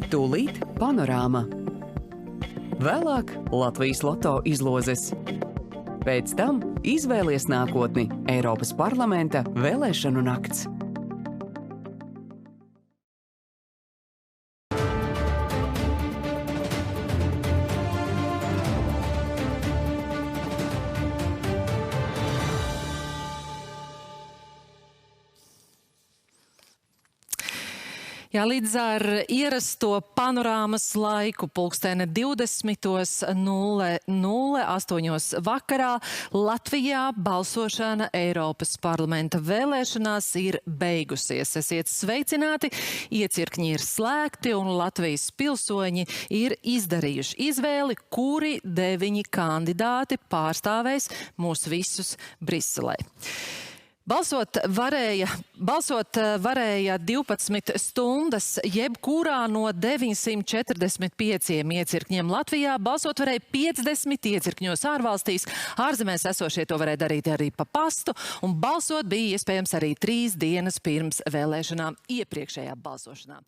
Tūlīt panorāma. Vēlāk Latvijas loto izlozes. Pēc tam izvēlies nākotni Eiropas parlamenta vēlēšanu nakts. Jā, līdz ar ierasto panorāmas laiku pulksteni 20:00 8 vakarā Latvijā balsošana Eiropas parlamenta vēlēšanās ir beigusies. Esiet sveicināti, iecirkņi ir slēgti un Latvijas pilsoņi ir izdarījuši izvēli, kuri 9 kandidāti pārstāvēs mūs visus Briselē. Balsot varēja 12 stundas, jebkurā no 945 iecirkņiem Latvijā. Balsot varēja 50 iecirkņos ārvalstīs. Ārzemēs esošie to varēja darīt arī pa pastu, un balsot bija iespējams arī 3 dienas pirms vēlēšanām iepriekšējā balsošanā.